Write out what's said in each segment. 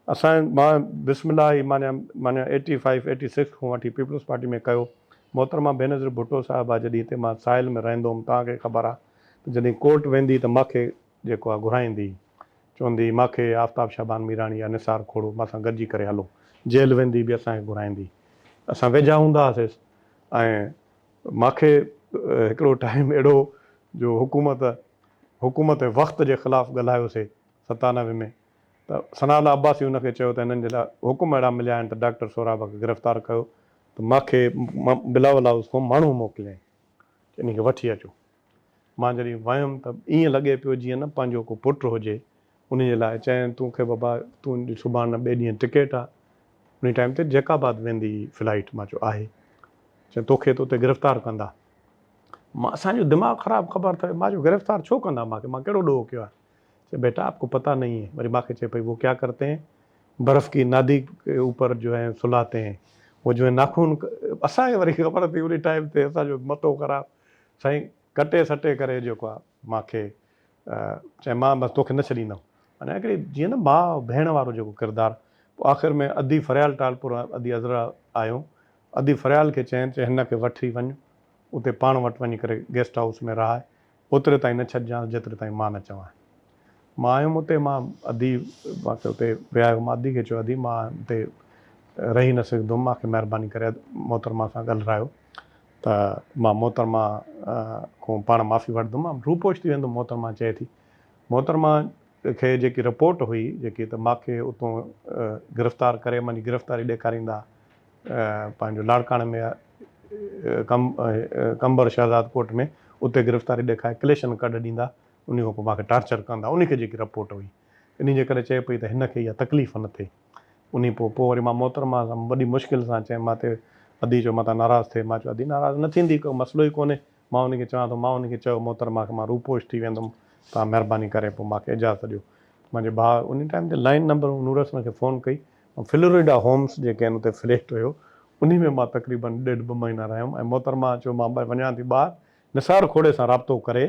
मां बिस्मिल्लाह ई माना 85 86 खां वठी पीपल्स पार्टी में कयो। मोहतरमा बेनज़ीर भुट्टो साहिबु आहे जॾहिं हिते मां साहिल में रहंदो हुउमि, तव्हांखे ख़बर आहे त जॾहिं कोर्ट वेंदी त मूंखे जेको आहे घुराईंदी, चवंदी मूंखे आफ्ताब शाबान मीराणी या निसार खोड़ो मांसां गॾिजी करे हलो। जेल वेंदी बि असांखे घुराईंदी, असां वेझा हूंदा हुआसीं। ऐं मूंखे हिकिड़ो टाइम अहिड़ो जो हुकूमत वक़्त जे ख़िलाफ़ु ॻाल्हायोसीं 97 में, त सनाल अब्बासी हुनखे चयो त हिननि जे लाइ हुकुम अहिड़ा मिलिया आहिनि त डॉक्टर सोराब खे गिरफ़्तार कयो। त मूंखे बिलावल हाउस खां माण्हू मोकिलियईं, इन खे वठी अचो। मां जॾहिं वियुमि त ईअं लॻे पियो जीअं न पंहिंजो को पुटु हुजे। उन जे लाइ चयईं तोखे बाबा तुंहिंजी सुभाणे ॿिए ॾींहुं टिकेट आहे। उन टाइम ते जैकाबाद वेंदी फ्लाइट, मां चयो आहे। चयो तोखे त उते गिरफ़्तार कंदा। असांजो दिमाग़ु ख़राबु, ख़बर अथव। मां चयो गिरफ़्तार छो कंदा मूंखे, मां कहिड़ो ॾोहो कयो आहे। चए बेटा आपको पता नहीं है। वरी मूंखे चए पई वो क्या करते हैं, बर्फ़ की नादी के ऊपर जो है सुलाते हैं, वो जो है नाखून। असांखे वरी ख़बर थी उन टाइम ते असांजो मथो ख़राबु। साईं कटे सटे करे जेको आहे मूंखे चए मां बसि तोखे न छॾींदुमि। अने हिकिड़ी जीअं न माउ भेण वारो जेको किरदारु। पोइ आख़िर में अदी फरियाल टालपुर अदी अज़रा आयो। अदी फरियाल खे चए हिन खे वठी वञु, उते पाण वटि वञी करे गेस्ट हाउस में रहाए, ओतिरे ताईं न छॾिजांइ जेतिरे ताईं मां न चवां। मां आयुमि उते, मां अदी मूंखे उते विहायो। मां अदी खे चयो अदी मां उते रही न सघंदुमि, मूंखे महिरबानी करे मोहतरमा सां ॻाल्हायो। त मां मोहतरमा खां पाण माफ़ी वठंदुमि, मां रूपोश थी वेंदुमि। मोहतरमा चए थी, मोहतरमा खे जेकी रिपोर्ट हुई जेकी, त मूंखे उतां गिरफ़्तार करे मुंहिंजी गिरफ़्तारी ॾेखारींदा पंहिंजो लाड़काणे में कंबर शहज़ाद कोर्ट में, उते गिरफ़्तारी ॾेखारे क्लेशन कढ ॾींदा। उन खां पोइ मूंखे टार्चर कंदा। उनखे जेकी रिपोर्ट हुई, इन जे करे चए पई त हिनखे इहा तकलीफ़ न थिए। उन पोइ वरी मां मोहतरमा सां वॾी मुश्किल सां चयो मां ते अदी जो मां त नाराज़ थिए। मां चयो अदी नाराज़ न थींदी, को मसइलो ई कोन्हे। मां उनखे चवां थो, मां उनखे चयो मोहतरमा खे मां रूपोश थी वेंदुमि, तव्हां महिरबानी करे पोइ मूंखे इजाज़त ॾियो। मुंहिंजे भाउ उन टाइम ते लाइन नंबर नूरसन खे फ़ोन कई। फ्लोरिडा होम्स जेके आहिनि उते फ्लैट हुयो, उन में मां तक़रीबन 1.5-2 महीना रहियुमि। ऐं मोहतरमा चयो मां वञा थी ॿाहिरि, निसार खोड़े सां राब्तो करे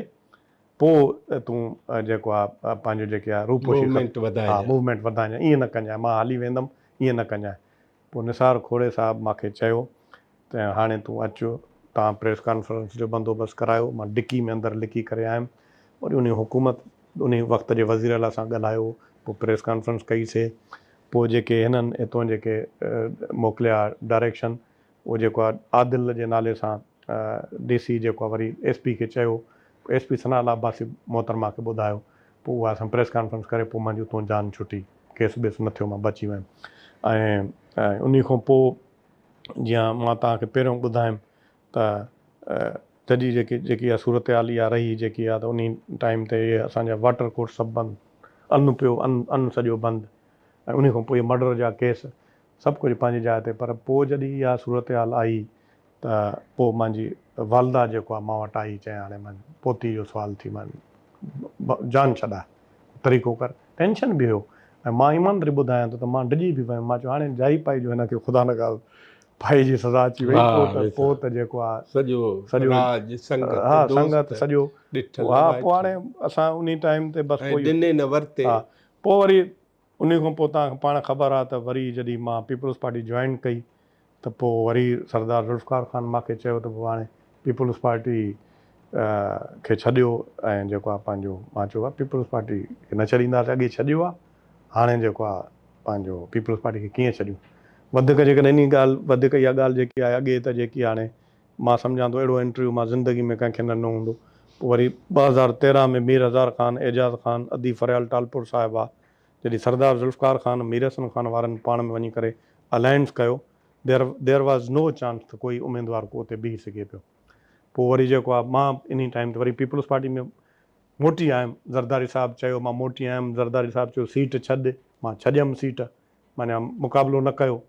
पोइ तूं जेको आहे पंहिंजो जेके आहे रूपोशी मूवमेंट वधाइजांइ, ईअं न कजांइ, मां हली वेंदुमि, ईअं न कजांइ। पोइ निसार खोड़े साहिबु मूंखे चयो त हाणे तूं अचो, तव्हां प्रेस कॉन्फ्रेंस जो बंदोबस्तु करायो। मां डिकी में अंदरि लिकी करे आयुमि। वरी उन हुकूमत उन वक़्त जे वज़ीर अला सां ॻाल्हायो, पोइ प्रेस कॉन्फ्रेंस कईसीं। पोइ जेके हिननि हितां जेके मोकिलिया डायरेक्शन, उहो जेको आहे आदिल जे नाले सां DC जेको आहे वरी SP खे चयो। SP सनाल अब्बासी मोहतरमा खे ॿुधायो। पोइ उहा असां प्रेस कॉन्फ्रेंस करे पोइ मुंहिंजी उतां जान छुटी, केस बेस न थियो, मां बची वियुमि। ऐं उन खां पोइ जीअं मां तव्हांखे पहिरियों ॿुधायुमि त जॾहिं जेकी आहे सूरत हाल इहा रही जेकी आहे, त उन टाइम ते असांजा वाटर कोर्स सभु बंदि, अन्न पियो, अन्न सॼो बंदि। ऐं उन खां पोइ मर्डर जा केस सभु कुझु पंहिंजी जाइ ते। पर पोइ जॾहिं इहा सूरत हाल आई त पोइ मुंहिंजी वालदा जेको आहे मां वटि आई। चई हाणे मुंहिंजी पोती जो सुवाल थी, मां जान छॾाए, तरीक़ो कर। टेंशन बि हुयो। ऐं मां ईमानदारी ॿुधायां थो त मां डिॼी बि वियुमि। मां चयो हाणे जाई पाई जो हिनखे ख़ुदा न ॻाल्हि भाई जी सज़ा अची वई। पोइ त जेको आहे सॼो हा संगत सॼो। हा पोइ हाणे असां उन टाइम ते बसि पोइ वरी उन खां पोइ तव्हांखे पाण ख़बर आहे त वरी जॾहिं मां पीपल्स पार्टी जॉइन कई त पोइ वरी सरदार ज़ुल्फ़िकार ख़ान मूंखे चयो त पोइ हाणे पीपल्स पार्टी खे छॾियो। ऐं जेको आहे पंहिंजो मां चयो आहे पीपल्स पार्टी खे न छॾींदासीं, अॻे छॾियो आहे, हाणे जेको आहे पंहिंजो पीपल्स पार्टी खे कीअं छॾियूं। वधीक जेकॾहिं इन ॻाल्हि वधीक इहा ॻाल्हि जेकी आहे अॻे त जेकी हाणे मां सम्झां थो अहिड़ो इंटरव्यू मां ज़िंदगी में कंहिंखे न हूंदो। पोइ वरी 2013 में मीर हज़ार ख़ान, एजाज़ ख़ान, अदी फरियाल टालपुर साहिबु आहे, जॾहिं सरदार ज़ुल्फ़िकार ख़ान मीर हसन ख़ान वारनि पाण में वञी करे अलायंस कयो, देर वॉज़ नो चांस त कोई उमेदवार को उते बीह सघे पियो। पोइ वरी जेको आहे मां इन टाइम ते वरी पीपल्स पार्टी में मोटी आयुमि। ज़रदारी साहिबु चयो, मां मोटी आयुमि। ज़रदारी साहिबु चयो सीट छॾ, मां छॾियमि सीट, माना मुक़ाबिलो न कयो।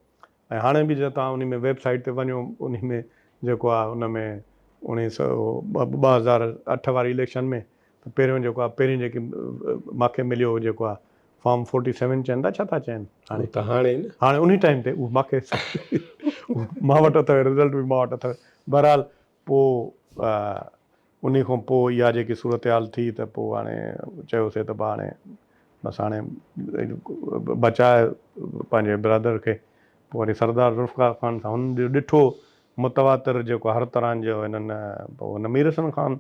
ऐं हाणे बि जे तव्हां उन में वेबसाइट ते वञो, उन में जेको आहे उन में 2008 वारी इलेक्शन में त पहिरियों जेको आहे पहिरीं जेकी मूंखे मिलियो जेको आहे फॉर्म 47 चवनि था, छा था चवनि हाणे उन टाइम ते उहो मूंखे मां वटि अथव, रिज़ल्ट बि मां वटि अथव। बहरहाल पोइ उन खां पोइ इहा जेकी सूरत हाल थी त पोइ हाणे चयोसीं त हाणे बसि हाणे बचाए पंहिंजे ब्रदर खे। पोइ वरी सरदार ज़ुल्फ़कार ख़ान सां हुन जो ॾिठो मुतवातिर जेको हर तरह जो हिननि पोइ हुन मीर हसन ख़ान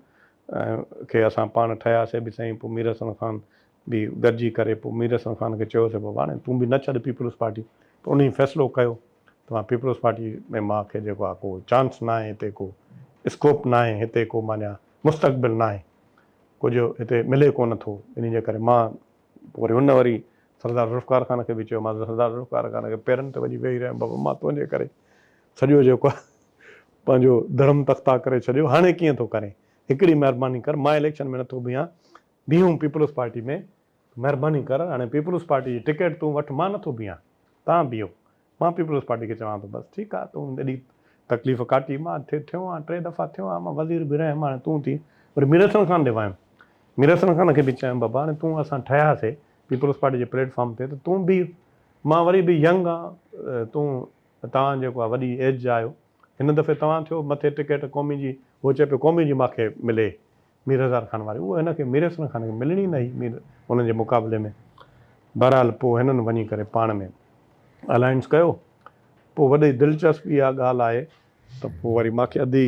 खे असां पाण ठहियासीं बि साईं। पोइ मीर हसन ख़ान बि गॾिजी करे पोइ मीर हसन ख़ान खे चयोसीं बाबा हाणे तूं बि न छॾ पीपल्स पार्टी। पोइ उन फ़ैसिलो कयो त मां पीपल्स पार्टी में मूंखे जेको आहे को चांस न आहे, हिते को स्कोप न आहे, हिते को माना मुस्तक़बिल न आहे, कुझु हिते मिले कोन थो। इन जे करे मां वरी हुन वरी सरदार ज़ुल्फ़कार ख़ान खे बि चयो, मां सरदार ज़ुल्फ़कार ख़ान खे पेरनि ते वञी वेही रहियुमि, बाबा मां तुंहिंजे करे सॼो जेको आहे पंहिंजो धर्म तख़्ता करे छॾियो, हाणे कीअं थो करे, हिकिड़ी महिरबानी कर, मां इलेक्शन में नथो बीहां, बीहूं पीपल्स पार्टी में, महिरबानी कर हाणे पीपल्स पार्टी जी टिकट तूं वठि, मां नथो बीहां, तव्हां बीहो। मां पीपल्स पार्टी खे चवां थो बसि ठीकु आहे, तूं एॾी तकलीफ़ काटी, मां थियो आहियां 3 दफ़ा थियो आहियां, मां वज़ीर बि रहियुमि, हाणे तूं थी। वरी मीर हसन ख़ान ॾे वियुमि, मीर हसन ख़ान खे बि चयुमि बाबा हाणे तूं असां ठहियासीं पीपल्स पार्टी जे प्लेटफॉर्म ते, त तूं बि, मां वरी बि यंग आहियां, तव्हां जेको आहे वॾी एज जा आहियो, हिन दफ़े तव्हां थियो मथे टिकट क़ौमी जी, उहो चए पियो क़ौमी जी मूंखे मिले मीर हज़ार ख़ान वारी, उहो हिनखे मीर हसन ख़ान खे मिलणी न हुई मीर हुनजे मुक़ाबले में। बहरहाल पोइ हिननि वञी करे पाण में अलायंस कयो। पोइ वॾी दिलचस्पी इहा ॻाल्हि आहे त पोइ वरी मूंखे अधी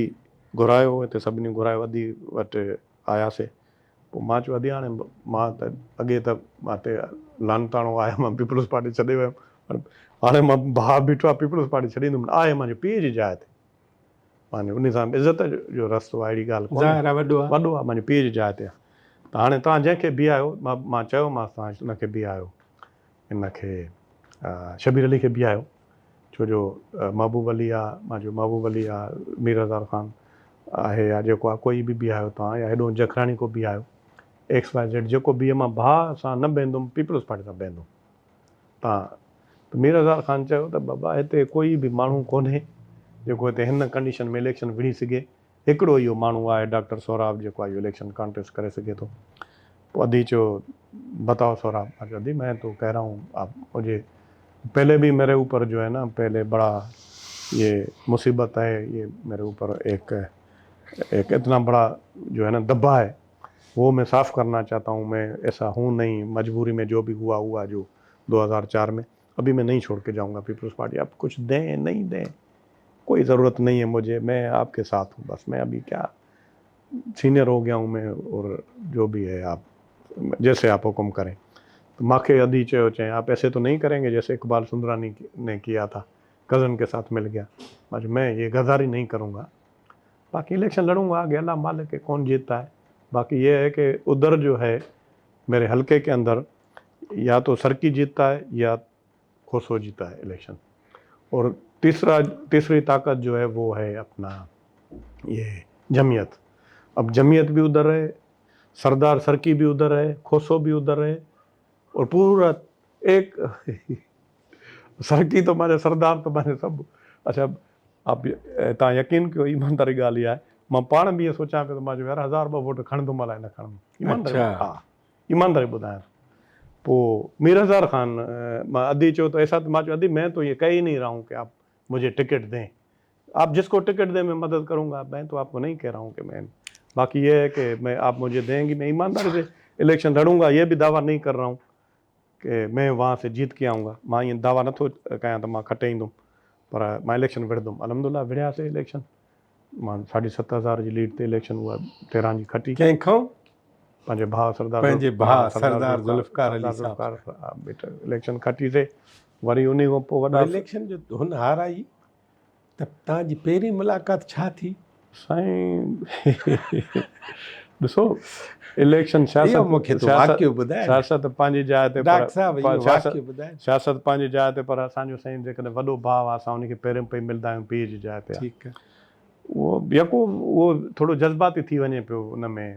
घुरायो, हिते सभिनी घुरायो, अधी वटि आयासीं। पोइ मां चयो अधी हाणे मां त अॻे त मां ते लानताणो आया, मां पीपल्स पार्टी छॾे वियुमि, हाणे मां भाउ बीठो आहे पीपल्स पार्टी छॾींदुमि, आहे मुंहिंजे पीउ जी जाइ ते, माने उन सां इज़त जो रस्तो आहे, अहिड़ी ॻाल्हि कोन्हे, वॾो आहे मुंहिंजे पीउ जी जाइ ते आहे। त हाणे तव्हां जंहिंखे बीहायो, मां चयोमांसि तव्हां हिनखे बीहायो, हिनखे शबीर अली खे बीहायो, छो जो महबूब अली आहे, मां चयो महबूब अली आहे, मीर हज़ार ख़ान आहे, या जेको आहे कोई बि बीहायो तव्हां, या हेॾो जखराणी को बीहायो, XYZ जेको बीहे, मां भाउ सां न बीहंदुमि, पीपल्स पार्टी सां बीहंदुमि। तव्हां त मीर हज़ार ख़ान चयो त बाबा हिते कोई बि माण्हू कोन्हे जेको हिते हिन कंडीशन में इलेक्शन विड़ी सघे, हिकिड़ो इहो माण्हू आहे डॉक्टर सोराब जेको आहे इहो इलेक्शन कॉन्टेस्ट करे सघे थो। पोइ अधी चयो बताओ सोराब, मां चयो अधी मैं तो कह रहा हूँ आप मुझे, पहले भी मेरे ऊपर जो है ना, पहले बड़ा ये मुसीबत है, ये मेरे ऊपर एक इतना बड़ा जो है ना दब्बा है, वो मैं साफ़ करना चाहता हूँ, मैं ऐसा हूँ नहीं, मजबूरी में जो भी हुआ जो 2004 में, अभी मैं नहीं छोड़ के जाऊँगा पीपल्स पार्टी, आप कुछ दें नहीं दें कोई ज़रूरत नहीं है मुझे, मैं आपके साथ हूँ, बस मैं अभी क्या सीनियर हो गया हूँ मैं, और जो भी है आप जैसे आप हुक्म करें। तो माखे अधी चयो चएं आप ऐसे तो नहीं करेंगे जैसे इकबाल सुंदरानी ने किया था, कज़न के साथ मिल गया, मैं ये गद्दारी नहीं करूँगा, बाकी इलेक्शन लड़ूंगा, आगे अल्लाह मालिक है कौन जीतता है। बाकी ये है कि उधर जो है मेरे हलके के अंदर या तो सरकी जीतता है या खोसो जीता है इलेक्शन, और तीसरी ताकत जो है वो है अपना ये जमीयत। अब जमीयत भी उधर है, सरदार सरकी भी उधर है, खोसो भी उधर है, और पूरा एक सरकी तो माने सरदार तो माने सब। अच्छा आप तव्हां यकीन कयो, ईमानदारी ॻाल्हि इहा आहे, मां पाण बि इहो सोचां पियो त मां चयो यार 1000 वोट खणंदुमि अलाए न खणंदुमि, ईमानदारी, हा ईमानदारी ॿुधायां। पोइ मीर हज़ार ख़ान मां अधी चयो तो ऐसा, तो मां चयो अधी मैं तो ये कह ही नहीं रहा हूँ कि आप मुझे टिकट दें, आप जिसको टिकट दें मैं मदद करूँगा, मैं तो आपको नहीं कह रहा हूँ कि मैं, बाकी ये है कि मैं आप मुझे देंगी, मैं ईमानदारी से इलेक्शन लड़ूंगा, ये भी दावा नहीं कर रहा हूँ कि मैं वहाँ से जीत के आऊँगा, मां ईअं दावा नथो कयां त मां खटे ईंदुमि, पर मां इलेक्शन विढ़ंदुमि। अलहमदुलिल्लाह विढ़ियासीं इलेक्शन, मां 7,500 जी लीड ते इलेक्शन उहा 13 जी खटी। कंहिंखां? पंहिंजे भाउ सरदार ज़ुल्फ़कार अली साहब इलेक्शन खटीसीं। वरी उन खां पोइ वॾा इलेक्शन जो हुन हाराई त तव्हांजी पहिरीं मुलाक़ात छा थी? साईं ॾिसो इलेक्शन सियासत पंहिंजी जाइ ते, सियासत पंहिंजी जाइ ते, पर असांजो साईं जेकॾहिं वॾो भाउ आहे असां उनखे पहिरियों पई मिलंदा आहियूं पीउ जी जाइ ते। ठीकु आहे, उहो यको उहो थोरो जज़्बाती थी वञे पियो उन में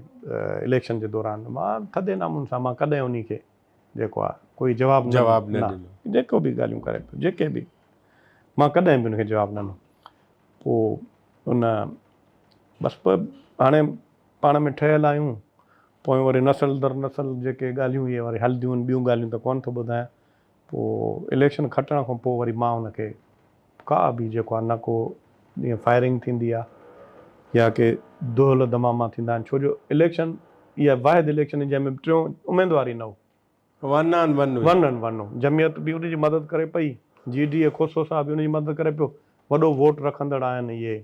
इलेक्शन जे दौरान। मां थधे नमूने सां मां कॾहिं उन खे जेको आहे कोई जवाबु न ॾिनो, जेको बि ॻाल्हियूं करे पियो, जेके बि, मां कॾहिं बि उनखे जवाबु न ॾिनो। पोइ उन बसि हाणे पाण में ठहियल आहियूं, पोइ वरी नसल दर नसल जेके ॻाल्हियूं इहे वरी हलंदियूं आहिनि, ॿियूं ॻाल्हियूं त कोन थो ॿुधायां। पोइ इलेक्शन खटण खां पोइ वरी मां हुनखे का बि जेको आहे न को ईअं फायरिंग थींदी आहे या के दोहल दमामा थींदा आहिनि, छो जो इलेक्शन इहा वाहिद इलेक्शन जंहिंमें टियों उमेदवार ई न हो, one on one one Jamiat बि उनजी मदद करे पई, GDA खोसो साहब बि उनजी मदद करे पियो, वॾो वोट रखंदड़ आहिनि इहे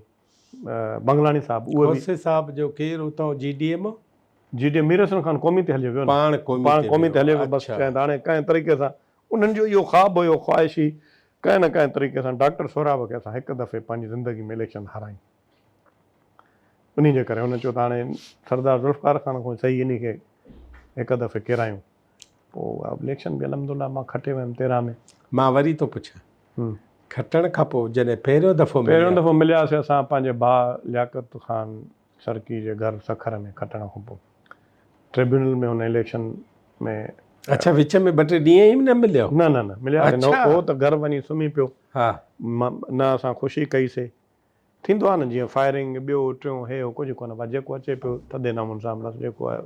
बंगलानी साहब, उहे बि खोसे साहब जो केरु हुतां GDA मां GDA मीर हसन खान क़ौमी ते हलियो वियो न, पाण क़ौमी ते हलियो वियो, बसि अच्छा चवनि त हाणे कंहिं तरीक़े सां उन्हनि जो इहो ख़्वाबु हुयो, ख़्वाहिशी कंहिं न कंहिं तरीक़े सां डॉक्टर सोराब खे असां हिकु दफ़े पंहिंजी ज़िंदगी में इलेक्शन हारायूं। उन जे करे हुन चयो त हाणे सरदार ज़ुल्फ़िकार खान खां सही इन खे हिकु दफ़े किरायूं। पोइ इलेक्शन बि अलहमदुलिल्लाह मां खटे वियुमि 13 में। मां वरी थो पुछां, खटण खां पोइ जॾहिं पहिरियों दफ़ो मिलियासीं असां पंहिंजे भाउ लियाकत ख़ान शर्की जे घर सखर में, खटण खां पोइ ट्रिब्यूनल में हुन इलेक्शन में। अच्छा, विच में 2-3 ॾींहं ई न मिलियो? न मिलियासीं न, उहो त घर वञी सुम्ही पियो। हा, न असां ख़ुशी कईसीं, थींदो आहे न जीअं फायरिंग ॿियो टियों हे कुझु कोन, बसि जेको अचे पियो थधे नमूने सां बसि जेको आहे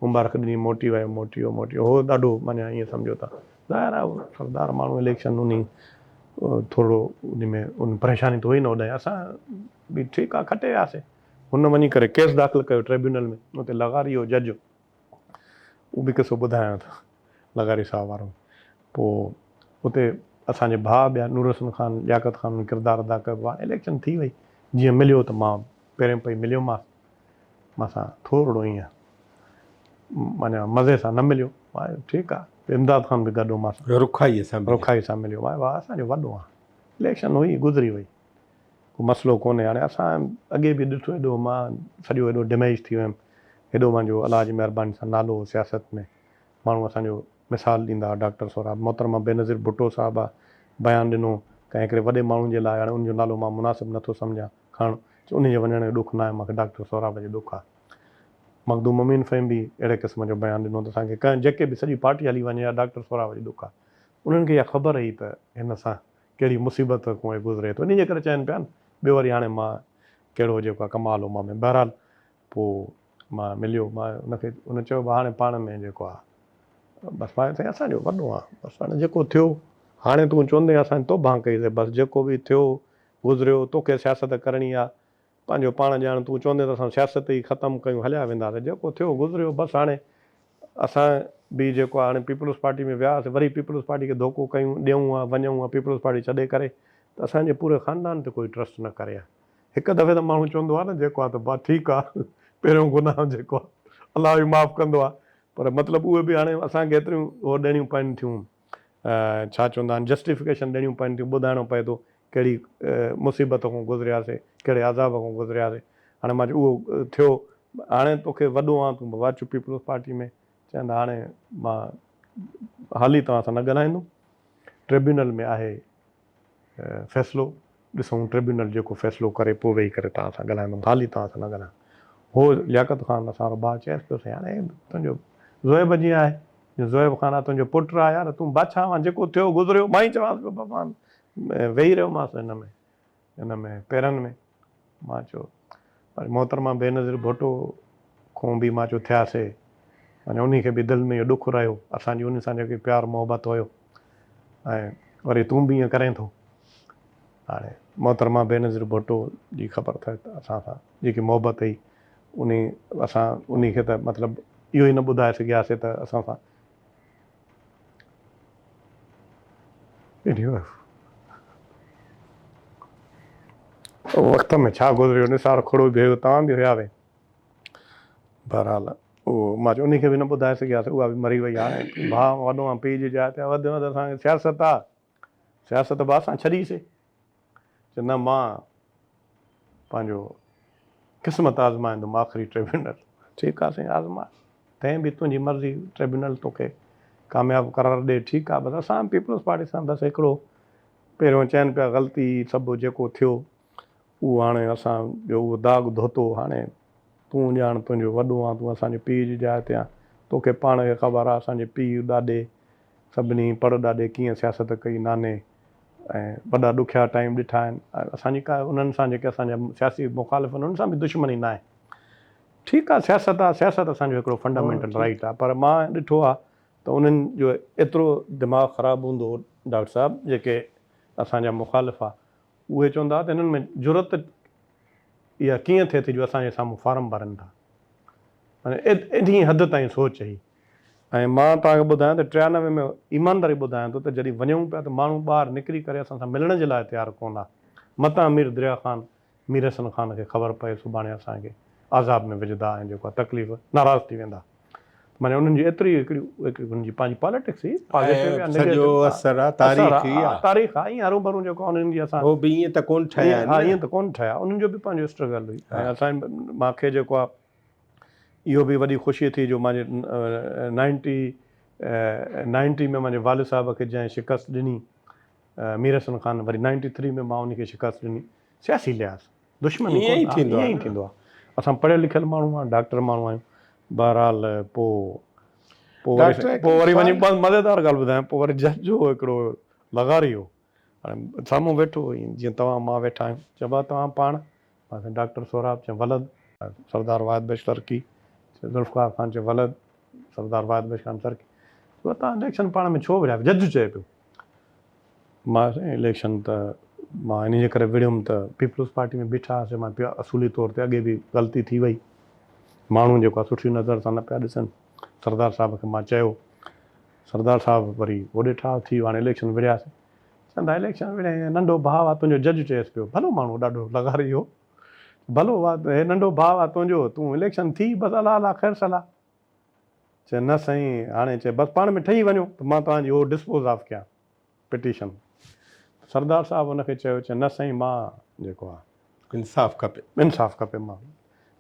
मुबारक ॾिनी, मोटी वियो हो ॾाढो माना ईअं सम्झो था ज़ाहिर आहे सरदार माण्हू इलेक्शन उन थोरो उन में उन परेशानी त हुई न होॾां, असां बि ठीकु आहे खटे वियासीं। हुन वञी करे केस दाख़िल कयो ट्रिब्यूनल में, उते लॻारी हो जज, उहो बि किसो ॿुधायां थो लॻारी साहब वारो। पोइ उते असांजे भाउ ॿिया नूर हसन खान लियाकत ख़ान किरदारु अदा कयो आहे। इलेक्शन थी वई, जीअं मिलियो त मां पहिरियों पई मिलियोमांसि, मांसां थोरो ईअं माना मज़े सां न मिलियो, ठीकु आहे। इमदाद ख़ान बि गॾु हुओमांसि, रुखाई सां मिलियो, वाह असांजो वॾो आहे। इलेक्शन हुई गुज़री वई, को मसइलो कोन्हे। हाणे असां अॻे बि ॾिठो, हेॾो मां सॼो हेॾो डिमेज थी वियुमि, हेॾो मुंहिंजो अलाह जी महिरबानी सां नालो हो सियासत में, माण्हू असांजो मिसाल ॾींदा। डॉक्टर सोराब मोहतरमा बेनज़ीर भुट्टो साहब आहे, बयानु ॾिनो कंहिं हिकिड़े वॾे माण्हुनि जे लाइ, हाणे उनजो नालो मां मुनासिबु नथो सम्झां खणणु, उनजे वञण जो ॾुख न आहे मूंखे, डॉक्टर सोराब जो ॾुख आहे। मखदूम अमीन फ़हीम बि अहिड़े क़िस्म जो बयानु ॾिनो त असांखे कंहिं जेके बि सॼी पार्टी हली वञे, या डॉक्टर सोराब जो ॾुख आहे। उन्हनि खे इहा ख़बर हुई त हिन सां कहिड़ी मुसीबत खां गुज़रे थो, इन जे करे चवनि पिया न। ॿियो वरी हाणे मां कहिड़ो जेको आहे कमाल हो मां में, बहरहाल पोइ मां मिलियो, मां उनखे उन चयो हाणे पाण में जेको आहे बसि मां साईं असांजो वॾो आहे, बसि हाणे जेको थियो, हाणे तूं चवंदे असां तौबा कईसीं, बसि जेको बि थियो गुज़रियो, तोखे सियासत करणी आहे पंहिंजो पाण ॼाण, तूं चवंदे त असां सियासत ई ख़तमु कयूं, हलिया वेंदासीं, जेको थियो गुज़रियो। बसि हाणे असां बि जेको आहे हाणे पीपल्स पार्टी में वियासीं, वरी पीपल्स पार्टी खे धोखो कयूं, ॾियूं आहे वञूं आहे पीपल्स पार्टी छॾे करे, त असांजे पूरे ख़ानदान ते कोई ट्रस्ट न करे आहे। हिकु दफ़े त माण्हू चवंदो आहे न जेको आहे त बा ठीकु आहे, पहिरियों गुनाह जेको आहे अलाह बि माफ़ु कंदो आहे, पर मतिलबु उहे बि हाणे असांखे एतिरियूं उहो ॾियणियूं पवनि थियूं, छा चवंदा आहिनि, जस्टिफिकेशन ॾियणियूं पवनि थियूं, ॿुधाइणो पए थो कहिड़ी मुसीबत खां गुज़रियासीं, कहिड़े अज़ाब खां गुज़रियासीं। हाणे मां उहो थियो, हाणे तोखे वॾो आहे, तूं वाचु पीपल्स पार्टी में, चवंदा हाणे मां हाली तव्हां सां न ॻाल्हाईंदुमि, ट्रिब्यूनल में आहे फ़ैसिलो, ॾिसूं ट्रिब्यूनल जेको फ़ैसिलो करे पोइ वेही करे तव्हां सां ॻाल्हाईंदुमि, हाली तव्हां सां न ॻाल्हायां। हो लियाकत ख़ान असां भाउ चएसि पियो, साईं हाणे तुंहिंजो ज़ोएब जीअं आहे, ज़ोएब ख़ान आहे तुंहिंजो पुटु आहे, यार तूं बादशाह आहे, जेको थियो गुज़रियो। मां ई चवांसि पियो भॻवानु, वेही रहियोमांसि हिन में पेरनि में। मां चयो वरी मोहतरमा बेनज़ीर भुट्टो खां बि मां चयो थियासीं, अने उन खे बि दिलि में इहो ॾुखु रहियो, असांजी उन सां जेकी प्यारु मोहबत हुयो, ऐं वरी तूं बि ईअं करें थो। हाणे मोहतरमा बेनज़ीर भुट्टो जी ख़बर अथई त असां सां जेकी मोहबत हुई, असां उन खे त मतिलबु इहो ई न ॿुधाए सघियासीं त असां सां वक़्त में छा गुज़रियो, निसार खुड़ो बि हुयो, तव्हां बि हुया वे। बहरहाल उहो मां चयो उन खे बि न ॿुधाए सघियासीं, उहा बि मरी वई। हाणे भाउ वॾो आहे, पीउ जी जाइ ते वधि में वधि असांखे सियासत आहे, सियासत बि असां छॾीसीं, चयो न मां पंहिंजो क़िस्मत आज़माईंदुमि आख़िरी ट्रिब्यूनल। ठीकु आहे साईं, आज़मा, तंहिं बि तुंहिंजी मर्ज़ी, ट्रिब्यूनल तोखे कामयाबु करार ॾे, ठीकु आहे। बसि असां पीपल्स पार्टी सां बसि हिकिड़ो पहिरियों चवनि पिया ग़लती सभु जेको थियो उहो हाणे असां ॿियो उहो दाग़ धोतो, हाणे तूं ॼाण तुंहिंजो वॾो आहे, तूं असांजे पीउ जी जाइ ते आहे, तोखे पाण खे ख़बर आहे असांजे पीउ ॾाॾे सभिनी पर ॾाॾे कीअं सियासत कई नाने, ऐं वॾा ॾुखिया टाइम ॾिठा आहिनि। असांजी का उन्हनि सां जेके असांजा सियासी मुख़ालिफ़ आहिनि उन्हनि सां बि दुश्मनी न आहे, ठीकु आहे, सियासत आहे, सियासत असांजो हिकिड़ो फंडामेंटल राइट आहे। पर मां ॾिठो आहे त उन्हनि जो एतिरो दिमाग़ु ख़राबु हूंदो हो डॉक्टर साहिबु, जेके असांजा मुख़ालिफ़ आहे, उहे चवंदा हुआ त हिननि में ज़रूरत इहा कीअं थिए थी जो असांजे साम्हूं फार्म भरनि था, माना एॾी हद ताईं सोच हुई। ऐं मां तव्हांखे ॿुधायां त 93 में ईमानदारी ॿुधायां थो त जॾहिं वञूं पिया त माण्हू ॿाहिरि निकिरी करे असां सां मिलण जे लाइ तयारु कोन आहे। मतां मीर दरिया ख़ान मीर हसन ख़ान खे ख़बर पए सुभाणे असांखे आज़ाब में विझंदा ऐं जेको आहे तकलीफ़ नाराज़ थी वेंदा। माने उन्हनि जी एतिरी हिकिड़ी उन्हनि जी पंहिंजी पॉलिटिक्स हुई, पॉज़िटिव या सॼो असर आहे, तारीख़ ई आहे। तारीख़ आहे ईअं हरू भरू जेको उन्हनि जी असां उहो बि ईअं त कोन ठहिया हा आहिनि ईअं त कोन ठहिया, उन्हनि जो बि पंहिंजो स्ट्रगल हुई। ऐं असां मूंखे जेको आहे इहो बि वॾी ख़ुशी थी जो मुंहिंजे 90 में मुंहिंजे वालिद साहिब खे जंहिं शिकस्त ॾिनी मीर हसन ख़ान, वरी 93 में मां उनखे शिकस्त ॾिनी। सियासी लिहाज़ दुश्मनी ईअं ई ईअं ई थींदो आहे। असां पढ़ियल लिखियल माण्हू आहियूं, डॉक्टर माण्हू आहियूं। बहरहाल पोइ वरी वञी मज़ेदार ॻाल्हि ॿुधायां, पोइ वरी जज जो हिकिड़ो लॻारी हो, हाणे साम्हूं वेठो हुई जीअं तव्हां मां वेठा आहियूं, चइबो तव्हां पाण? मां डॉक्टर सोराब, चयो वलद सरदार वाहिद बेश तरकी, ज़ुल्फ़कार ख़ान, चयो वलद सरदार वाहिद बेश खान तरकी। तव्हां इलेक्शन पाण में छो विढ़िया? जज चए पियो। मां इलेक्शन त मां इन जे करे विढ़ियुमि त पीपल्स पार्टी में बीठा हुआसीं, मां पिया असूली तौर ते अॻे बि ग़लती थी वई, माण्हू जेको आहे सुठी नज़र सां न पिया ॾिसनि। सरदार साहिब खे मां चयो, सरदार साहिब वरी होॾे ठाह थी वियो, हाणे इलेक्शन विढ़ियासीं। चवंदा इलेक्शन विढ़े, नंढो भाउ आहे तुंहिंजो, जज चएसि पियो। भलो माण्हू ॾाढो लॻारी हो, भलो हे नंढो भाउ आहे तुंहिंजो, तूं इलेक्शन थी बसि अला अला ख़ैरु सलाह। चए न साईं, हाणे चए बसि पाण में ठही वञो त मां तव्हांजी उहो डिस्पोज़ ऑफ कयां पिटीशन। सरदार साहिबु हुनखे चयो, चए न साईं, मां जेको आहे इंसाफ़ खपे, इंसाफ़ खपे। मां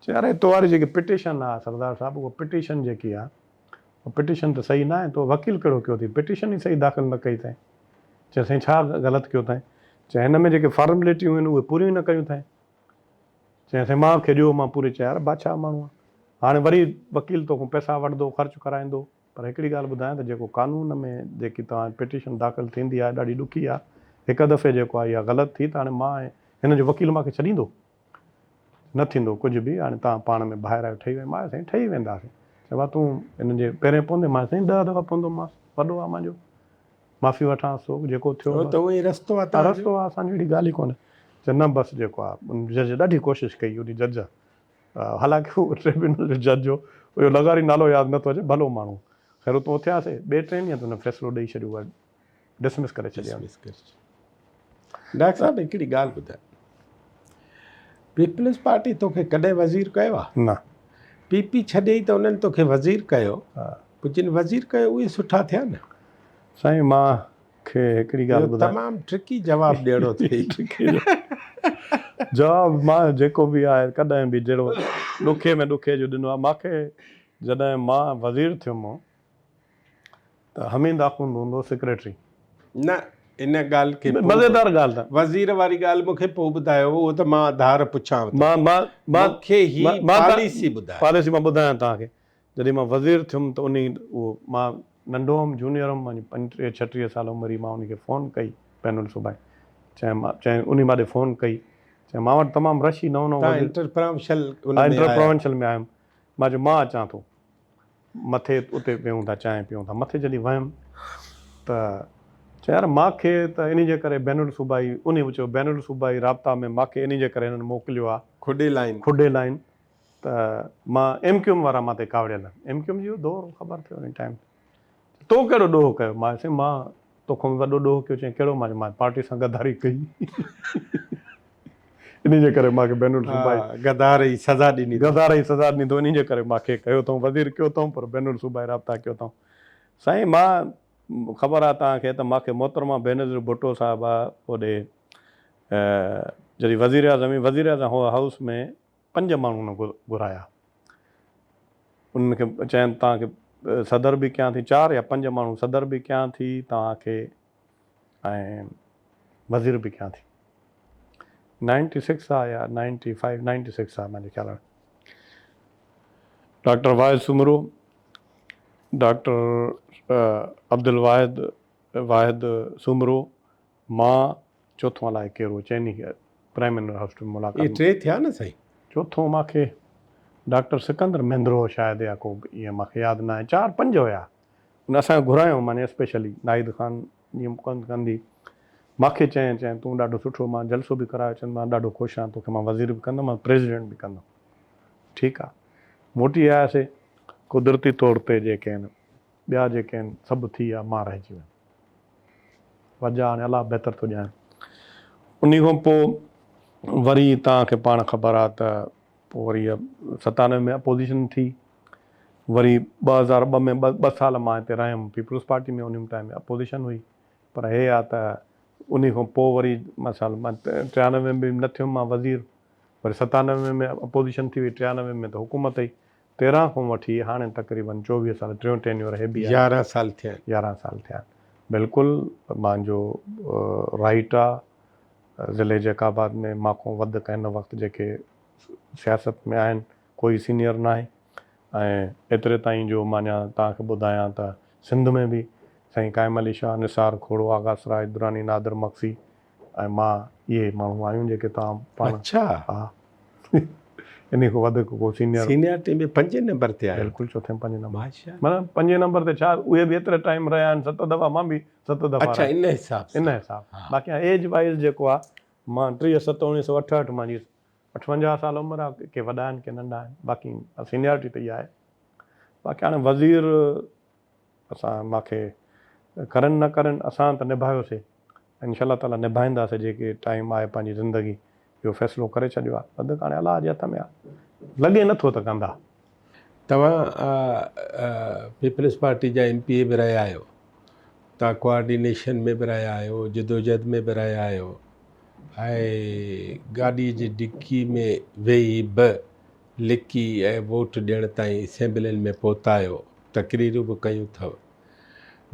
चए अरे तो वारी जेकी पिटीशन आहे सरदार साहिबु, उहा पिटीशन जेकी आहे उहा पिटीशन त सही न आहे, तो वकील कहिड़ो कयो अथई, पिटीशन ई सही दाख़िल न कई अथई। चए साईं छा ग़लति कयो अथई? चए हिन में जेके फॉर्मेलिटियूं आहिनि उहे पूरियूं न कयूं अथई। चए साईं मूंखे ॾियो, मां पूरी। चए यार बादशाह माण्हू आहे, हाणे वरी वकील तोखां पैसा वठंदो, ख़र्चु कराईंदो। पर हिकिड़ी ॻाल्हि ॿुधायां त जेको कानून में जेकी तव्हां पिटीशन दाख़िल थींदी आहे ॾाढी ॾुखी आहे। हिकु दफ़े जेको आहे इहा ग़लति थी त हाणे मां हिन जो वकील मूंखे छॾींदो न थींदो कुझु बि। हाणे तव्हां पाण में ॿाहिरि आहियो, ठही मां साईं ठही वेंदासीं। चइबो तूं हिन जे पहिरें पवंदे? मां साईं 10 दफ़ा पवंदोमांसि, वॾो आहे मुंहिंजो, माफ़ी वठांसि थो, जेको थियो त उहो ई रस्तो आहे, रस्तो आहे, असांजी अहिड़ी ॻाल्हि ई कोन्हे। चए न बसि जेको आहे जज ॾाढी कोशिशि कई उन जज, हालांकि उहो ट्रिब्यूनल जो जज जो हुयो, लॻारी नालो यादि नथो अचे, भलो माण्हू। ख़ैर उतो थियासीं, ॿिए 3 ॾींहं ते हुन फ़ैसिलो ॾेई छॾियो आहे, डिसमिस करे छॾिया। डॉक्टर साहिबु हिकिड़ी ॻाल्हि ॿुधाए, पीपल्स पार्टी तोखे कॾहिं वज़ीर कयो आहे? न। पीपी छॾे त उन्हनि तोखे वज़ीर कयो, पोइ जिन वज़ीर कयो उहे सुठा थिया न? साईं मूंखे हिकिड़ी ॻाल्हि ॿुधाए, तमामु ट्रिकी जवाबु ॾियणो अथई। जवाबु मां जेको बि आहे कॾहिं बि जहिड़ो ॾुखे में ॾुखे जो ॾिनो आहे। मूंखे जॾहिं मां वज़ीर थियुमि त हमीद आख़ुंद हूंदो सेक्रेटरी। न इन ॻाल्हि खे मज़ेदार ॻाल्हि आहे, वज़ीर वारी ॻाल्हि मूंखे पोइ ॿुधायो, उहो त मां आधार पुछां थो। मूंखे ही पॉलिसी ॿुधाए। पॉलिसी मां ॿुधायां तव्हांखे। जॾहिं मां वज़ीर थियुमि त उहो मां नंढो हुउमि, जूनियर हुउमि, मुंहिंजी 35-36 साल उमिरि, मां उनखे फ़ोन कई पैनल सुभाणे। चएं उन महिल फ़ोन कई, चएं मां वटि तमामु रशी नओं इंटरप्रोवेंशल में आयुमि। मां चयो मां अचां थो मथे, उते पियूं था चांहि पियूं था। मथे जॾहिं वियुमि त चए यार मूंखे त इन जे करे बैनुल सूबाई, उन चयो बैनुल सूबाई राब्ता में मूंखे इन जे करे हिननि मोकिलियो आहे, खुॾे लाइन। त मां MQM वारा मां ते कावड़ियल आहिनि। MQM जो दौरु ख़बर थियो उन टाइम। तो कहिड़ो ॾोह कयो? मां चयो मां तोखां वॾो ॾोह कयो। चई कहिड़ो? मां पार्टी सां गद्दारी कई। इन जे करे मूंखे बैनुल सूबाई गद्दारी सज़ा ॾिनी थो, इन जे करे मूंखे कयो अथऊं, वज़ीर कयो अथऊं, पर बैनुल सूबाई राब्ता कयो अथऊं। साईं मां ख़बर आहे तव्हांखे त मूंखे मोहतरमा बेनज़ीर भुट्टो साहिबु आहे होॾे जॾहिं वज़ीर आज़म हाउस में 5 माण्हू न घुराया। उनखे चइनि तव्हांखे सदर बि कयां थी, 4 या 5 माण्हू सदर बि कयां थी तव्हांखे, ऐं वज़ीर बि कयां थी। 96 आहे या 96 आहे मुंहिंजे ख़्याल में। डॉक्टर वाहिद सुमरो, डॉक्टर अब्दुल वाहिद सुमरो, मां चोथों अलाए कहिड़ो चइनी प्राइम मिनिस्टर हाउस में मुलाक़ात। 3 थिया न साईं? चोथों मूंखे डॉक्टर सिकंदर महिंद्रो शायदि, या को ईअं मूंखे यादि न आहे। 4-5 हुया। उन असांखे घुरायो माने स्पेशली नाहिद ख़ान जीअं कंदी। मूंखे चएं तूं ॾाढो सुठो, मां जलसो बि करायो। चवंदो मां ॾाढो ख़ुशि आहियां, तोखे मां वज़ीर बि कंदुमि, मां प्रेसिडेंट बि कंदुमि। ठीकु आहे, मोटी आयासीं। कुदरती तौर ते जेके आहिनि ॿिया जेके आहिनि सभु थी विया, मां रहिजी वियुमि। वजह हाणे अलाह बहितर थो ॼाणे। उन खां पोइ वरी तव्हांखे पाण ख़बर आहे त पोइ वरी 97 में अपोज़िशन थी, वरी 2002 में ॿ साल मां हिते रहियुमि पीपल्स पार्टी में, उन टाइम में अपोज़िशन हुई। पर हे आहे त उन खां पोइ वरी मां 93 में बि न थियुमि मां वज़ीर, वरी 97 में अपोज़िशन थी हुई, 93 में त हुकूमत ई, 13 खां वठी हाणे तक़रीबन 24 साल, 3 टेन्योर हे बि 11 साल थिया। 11 साल थिया। बिल्कुलु मुंहिंजो राइट आहे ज़िले जैकाबाद में मां वधि हिन वक़्तु जेके सियासत में आहिनि कोई सीनियर न आहे। ऐं एतिरे ताईं जो माना तव्हांखे ॿुधायां त सिंध में बि साईं काइम अली शाह, निसार खोड़ो, आगा सराय, दुरानी, नादिर मक्सी ऐं मां, इहे माण्हू आहियूं जेके तव्हां पाण। अच्छा। हा इन खां वधीक को सीनियरिटी में 5 नंबर ते आहियो? बिल्कुलु, चौथे 5 नंबर। माशाअल्लाह। माना 5 नंबर ते छा, उहे बि एतिरे टाइम रहिया आहिनि, 7 दफ़ा, मां बि 7 दफ़ा। अच्छा, इन हिसाब। बाक़ी एज वाइज़ जेको आहे, मां 30/7/1968, मुंहिंजी 58 साल उमिरि आहे, के वॾा आहिनि के नंढा आहिनि, बाक़ी सीनियरिटी त इहा आहे। बाक़ी हाणे वज़ीर असां मूंखे करनि न करनि, असां त निभायोसीं, इंशाअल्लाह ताला निभाईंदासीं। जेके टाइम आहे पंहिंजी ज़िंदगी जो फ़ैसिलो करे छॾियो आहे, वधीक हाणे अलाह जे हथ में आहे, लॻे नथो त कंदा। तव्हां पीपल्स पार्टी जा MPA बि रहिया आहियो, तव्हां कोऑर्डिनेशन में बि रहिया आहियो, जदोजहद में बि रहिया आहियो, ऐं गाॾीअ जी डिकी में वेही बि लिकी ऐं वोट ॾियण ताईं असेंबलियुनि में पहुता आहियो, तकरीरूं बि कयूं अथव।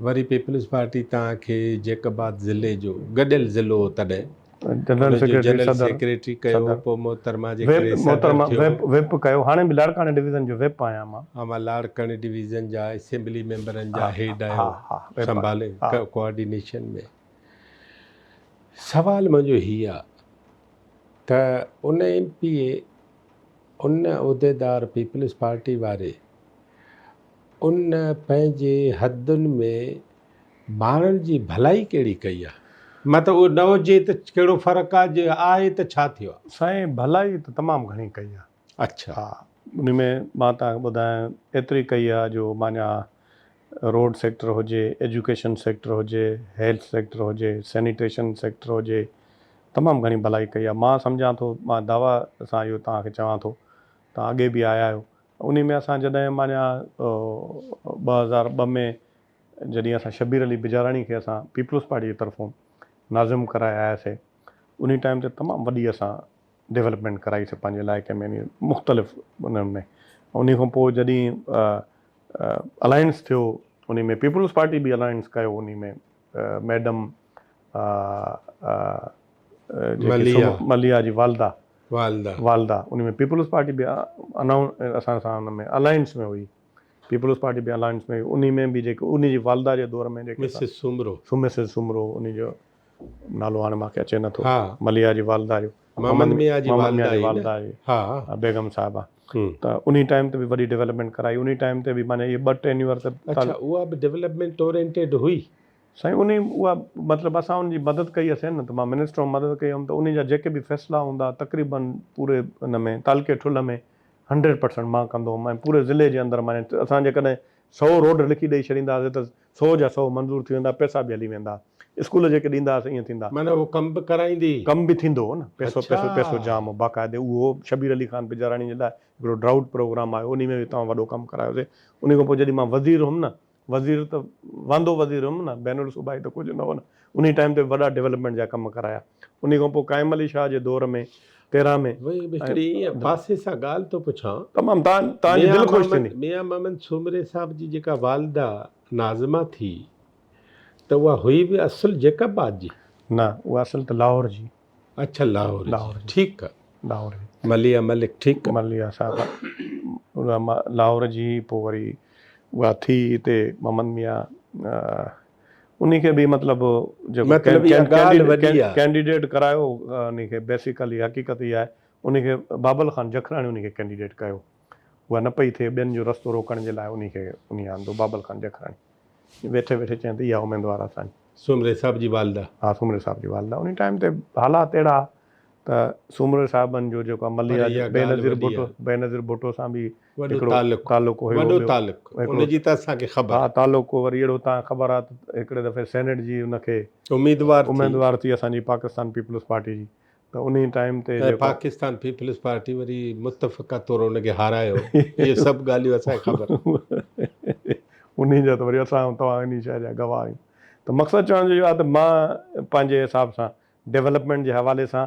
वरी पीपल्स पार्टी तव्हांखे जैकाबाद ज़िले जो, गॾियल ज़िलो हो तॾहिं, जनरल सेक्रेटरी कयो, पोइ मोहतरमा जे करे विप कयो, हाणे बि लाड़काणे डिवीज़न जो विप आहियां मां। हा, मां लाड़काणे डिवीज़न जा असेंबली मेंबरनि जा हेड आहियो, संभाले कोऑर्डिनेशन में। सवाल मुंहिंजो हीअ आहे त उन MPA, उन उहिदेदार पीपल्स पार्टी वारे, उन पंहिंजे हदुनि में माण्हुनि जी भलाई कहिड़ी कई आहे? मतिलबु उहो न हुजे त कहिड़ो फ़र्क़ु आहे, जे आहे त छा थियो आहे? साईं भलाई त तमामु घणी कई आहे। अच्छा। हा, उन में मां तव्हांखे ॿुधायां एतिरी कई आहे जो माना रोड सेक्टर हुजे, एजुकेशन सेक्टर हुजे, हेल्थ सेक्टर हुजे, सैनिटेशन सेक्टर हुजे, तमामु घणी भलाई कई आहे। मां सम्झां थो, मां दावा सां इहो तव्हांखे चवां थो, तव्हां अॻे बि आया आहियो, उन में असां जॾहिं माना 2002 में जॾहिं असां शबीर अली बिजाराणी खे असां पीपल्स पार्टी जी तरफ़ों नाज़िम कराए आयासीं, उन टाइम ते तमामु वॾी असां डेवलपमेंट कराईसीं पंहिंजे इलाइक़े में, मुख़्तलिफ़ उन्हनि में। उन खां पोइ जॾहिं अलायंस थियो, उन में पीपल्स पार्टी बि अलायंस कयो, उन में मैडम मलिया जी वालदा, उन में पीपल्स पार्टी बि असां सां उन में अलायंस में हुई, पीपल्स पार्टी बि अलायंस में हुई। उन में बि जेके उन जी वालदा जे दौर में जेके मिसिस सुमरो, उन जो नालो हाणे मूंखे अचे नथो, मलिया जी वालदा जो, मोहम्मद मियां जी वालदा जी बेगम साहिबा, त उन टाइम ते बि वॾी डेवलपमेंट कराई। उन टाइम ते बि माना इहे 2 टेन्योर ते। अच्छा, उहा बि डेवलपमेंट ओरिएंटेड हुई साईं? उहा मतिलबु असां उनजी मदद कई असीं न, त मां मिनिस्टर मदद कई हुअमि, त उन जा जेके बि फ़ैसिला हूंदा तक़रीबन पूरे उन में तालके ठुल में 100% मां कंदो हुउमि। ऐं पूरे ज़िले जे अंदरि माने असां जेकॾहिं 100 रोड लिखी ॾेई छॾींदासीं त 100 जा 100 मंज़ूर थी वेंदा, पैसा बि हली वेंदा। स्कूल जेके ॾींदासीं ईअं थींदा, माना उहो कम बि कराईंदी, कम बि थींदो हो न, पैसो जाम हो बाक़ाइदे। उहो शबीर अली ख़ान बिजाराणी जे लाइ हिकिड़ो ड्राउट प्रोग्राम आयो, उन में बि तव्हां वॾो कमु करायोसीं। उन खां पोइ जॾहिं मां वज़ीर हुउमि न, वज़ीर त वांदो वज़ीर हुउमि न, बैनुल सूबाई त कुझु न हो न, उन टाइम ते वॾा डेवलपमेंट जा कम कराया। उन खां पोइ काइम अली शाह जे दौर में 13 में पासे सां ॻाल्हि थो पुछां, तमामु तव्हांजी दिलि ख़ुशि थींदी। मियां मोहम्मद सुमरे साहिब जी जेका वालदा नाज़िमा थी, त उहा हुई बि असुल जैकाबाद जी? न, उहा असुल त लाहौर जी। अच्छा, लाहौर। ठीकु आहे, लाहौर जी। मलिया मलिक, ठीकु, मलिया साहिबा उहा लाहौर जी। पोइ वरी उहा थी हिते मोहम्मद मियां, उनखे बि मतिलबु जेको कैंडिडेट करायो, उनखे बेसिकली हक़ीक़त इहा आहे, उनखे बाबल ख़ान जखराणी उनखे कैंडिडेट कयो। उहा न पई थिए, ॿियनि जो रस्तो रोकण जे लाइ उनखे आंदो बाबल ख़ान जखराणी। वेठे चवनि त इहा उमेदवार असांजी। सुमरे साहिब जी वालदा? हा, सुमरे साहिब जी वालदा। उन टाइम ते हालात अहिड़ा त सूमर साहिबनि जो जेको आहे मलिया पर इहा बेनज़ीर ॻाल्हि वॾी भुटो आहे। बेनज़ीर भुटो सां बि वॾो हिकिड़ो तालुक़ु तालुक़ु हुयो। वॾो ॿियो तालुक़ु हिकिड़ो उनजी त असांखे ख़बर हा तालुक़ु वरी अहिड़ो तव्हां ख़बर आहे त हिकिड़े दफ़े सेनेट जी उनखे उम्मीदवार थी उमेदवार थी असांजी पाकिस्तान पीपल्स पार्टी जी, त उन टाइम ते ऐं जेको पाकिस्तान पीपल्स पार्टी वरी मुतफ़क़ा तौरु उनखे हारायो। इहे सभु ॻाल्हियूं असांखे ख़बर। उन जा त वरी असां तव्हां इन शइ जा गवाह आहियूं। त मक़सदु चवण जो इहो आहे त मां पंहिंजे हिसाब सां डेवलपमेंट जे हवाले सां